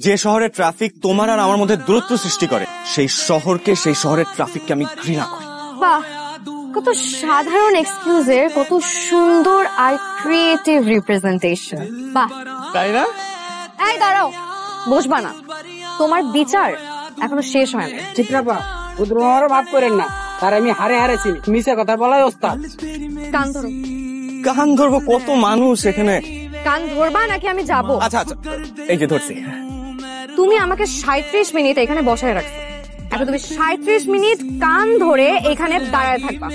যে শহরের ট্রাফিক তোমার আর আমার মধ্যে দূরত্ব সৃষ্টি করে, সেই শহরকে, সেই শহরের ট্রাফিককে আমি ঘৃণা করি। বাহ, কত সাধারণ এক্সকিউজের কত সুন্দর আর ক্রিয়েটিভ রিপ্রেজেন্টেশন। বাহ, তাই না? এই দাঁড়াও, বসবা না, তোমার বিচার এখনো শেষ হয় না। চিত্রাপা, উদ্রমারও মাফ করেন না, তার আমি হারে চিনি, মিশে কথা বলাই ওস্তাদ। কান ধরো। কান ধরবো? কত মানুষ এখানে। কান ধরবা নাকি আমি যাব? আচ্ছা আচ্ছা, এই যে ধরছি। তুমি আমাকে 37 মিনিট এখানে বসায় রাখছো, এখন তুমি 37 মিনিট কান ধরে এখানে দাঁড়ায় থাকবা।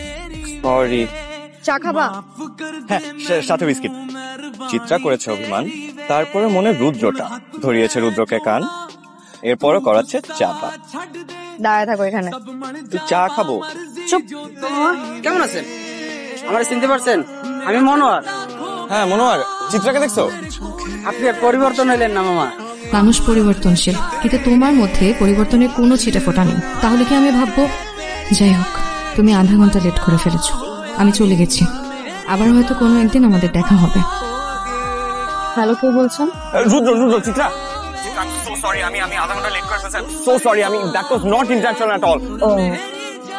সরি। চা খাবা? হ্যাঁ, সাথে বিস্কিট। চিত্রা করেছে অভিমান, তারপরে মনে রুদ্রটা ধরিয়েছে রুদ্রকে কান, এরপরও করাচ্ছে চা পান। দাঁড়ায় থাকো এখানে। তুই চা খাবো? চুপ। কেমন আছেন? আমার চিনতে পারছেন? আমি মনোয়ার। হ্যাঁ মনোয়ার, চিত্রাকে দেখছো? আপনি পরিবর্তন হইলেন না মামা। মানুষ পরিবর্তনশীল, কিন্তু তোমার মধ্যে পরিবর্তনের কোনো ছিটে ফোটা নেই। তাহলে কি আমি ভাববো? যাই হোক, তুমি আধা ঘন্টা লেট করে ফেলেছো, আমি চলে গেছি। আবার হয়তো কোনো একদিন আমাদের দেখা হবে। হ্যালো, কে বলছেন? রুদ্র, চিত্রা। So sorry, আমি আধা ঘন্টা লেট করে ফেলেছি। So sorry, that was not intentional at all.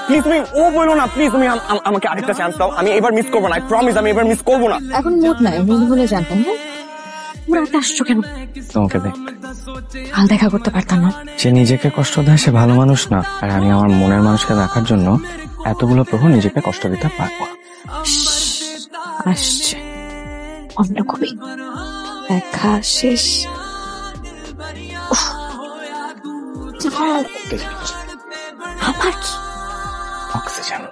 Please তুমি ও বলো না, প্লিজ তুমি আমাকে আরেকটা চান্স দাও। আমি এবার মিস করবো না, আই প্রমিস, আমি এবার মিস করবো না। এখন মুড নাই, মুড হলে জানতাম। হ্যাঁ, তোমরা আসছো কেন? তোমাকে দেখতে। কাল দেখা করতে পারতাম না? যে নিজেকে কষ্ট দেয় সে ভালো মানুষ না, আর আমি আমার মনের মানুষকে দেখার জন্য এতগুলো প্রহর নিজেকে কষ্ট দিতে পারবো। আসছে অন্য কবি, দেখা শেষ। আমার কি অক্সিজেন।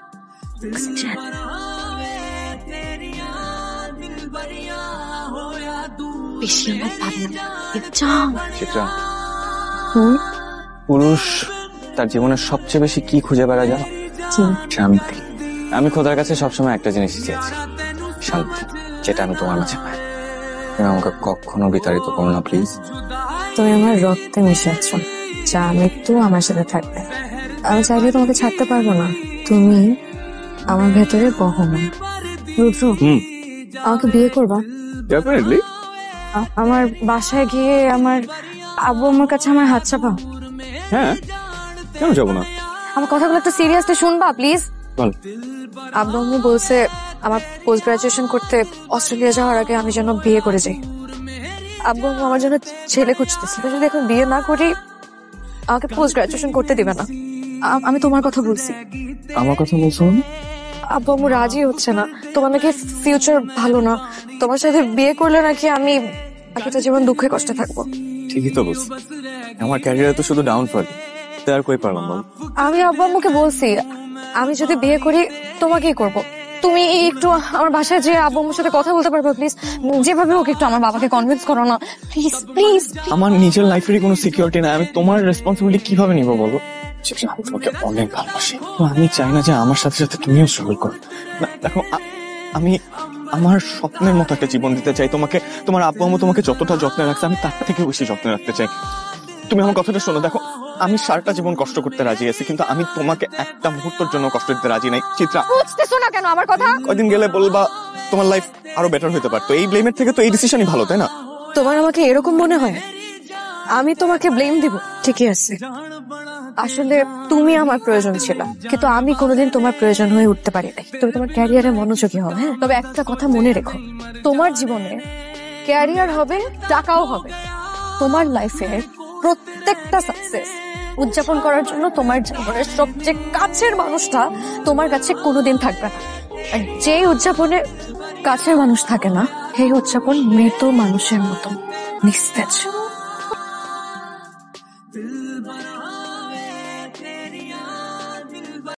বেশি আমার পাবো না। চিত্রা, পুরুষ তার জীবনের সবচেয়ে বেশি কি খুঁজে বেড়ায় জানো? শান্তি। আমি খোদার কাছে সবসময় একটা জিনিসই চেয়েছি, শান্তি, যেটা আমি তোমার মাঝে পাই। তুমি আমাকে কখনো বিতাড়িত করো না প্লিজ। তুমি আমার রক্তে মিশে আছো, যা মৃত্যু আমার সাথে থাকবে। আমি চাইলে তোমাকে ছাড়তে পারবো না, তুমি আমার ভেতরে বহমান। রুদ্র, আমাকে বিয়ে করবা? ডেফিনেটলি। আমার বাসায় গিয়ে আমার আব্বু আমার কাছে আমার হাত চাপা। হ্যাঁ, কেন যাবো না? আমার কথাগুলো একটু সিরিয়াসলি শুনবা প্লিজ। বল। আব্বু আম্মু বলছে আমার পোস্ট গ্রাজুয়েশন করতে অস্ট্রেলিয়া যাওয়ার আগে আমি যেন বিয়ে করে যাই। আব্বু আম্মু আমার জন্য ছেলে খুঁজতেছে, যদি এখন বিয়ে না করি আমাকে পোস্ট গ্রাজুয়েশন করতে দিবে না। আমি তোমার কথা বলছি। আমার কথা বলছো? আব্বু আম্মু রাজি হচ্ছে না, তোমার নাকি ফিউচার ভালো না, তোমার সাথে বিয়ে করলে নাকি আমি বাকিটা জীবন দুঃখে কষ্টে থাকবো। ঠিকই তো বলছি, আমার ক্যারিয়ারে তো শুধু ডাউনফল, তাই আর কই পারলাম বল। আমি আব্বু আম্মুকে বলছি আমি যদি বিয়ে করি তোমাকেই করব। তুমি একটু আমার বাসায় যে আব্বু আম্মুর সাথে কথা বলতে পারবে প্লিজ? যেভাবে হোক একটু আমার বাবাকে কনভিন্স করো না প্লিজ প্লিজ। আমার নিজের লাইফেরই কোনো সিকিউরিটি নাই, আমি তোমার রেসপন্সিবিলিটি কিভাবে নিবো বলো? আমি তোমাকে অনেক ভালোবাসি, আমি চাই না যে আমার সাথে সাথে তুমিও স্ট্রাগল করো। দেখো, আমি আমার স্বপ্নের মতো একটা জীবন দিতে চাই তোমাকে। তোমার আব্বু আম্মু তোমাকে যতটা যত্নে রাখছে আমি তার থেকে বেশি যত্নে রাখতে চাই। তুমি আমার কথাটা শোনো। দেখো, আমি সারাটা জীবন কষ্ট করতে রাজি আছি, কিন্তু আমি তোমাকে একটা মুহূর্তের জন্য কষ্ট দিতে রাজি নাই। চিত্রা, বুঝতেছো না কেন আমার কথা? কয়দিন গেলে বলবা তোমার লাইফ আরো বেটার হতে পারতো। এই ব্লেমের থেকে তো এই ডিসিশনই ভালো, তাই না? তোমার আমাকে এরকম মনে হয় আমি তোমাকে ব্লেম দিব? ঠিকই আছে, আসলে তুমি আমার প্রয়োজন ছিল, কিন্তু আমি কোনোদিন তোমার প্রয়োজন হয়ে উঠতে পারি নাই। তুমি তোমার ক্যারিয়ারে মনোযোগী হও। হ্যাঁ, তবে একটা কথা মনে রেখো, তোমার জীবনে ক্যারিয়ার হবে, টাকাও হবে। তোমার লাইফের প্রত্যেকটা সাকসেস উদযাপন করার জন্য তোমার জীবনের সবচেয়ে কাছের মানুষটা তোমার কাছে কোনোদিন থাকবে না। আর যে উদযাপনে কাছের মানুষ থাকে না, সেই উদযাপন মৃত মানুষের মতো নিস্তেজ।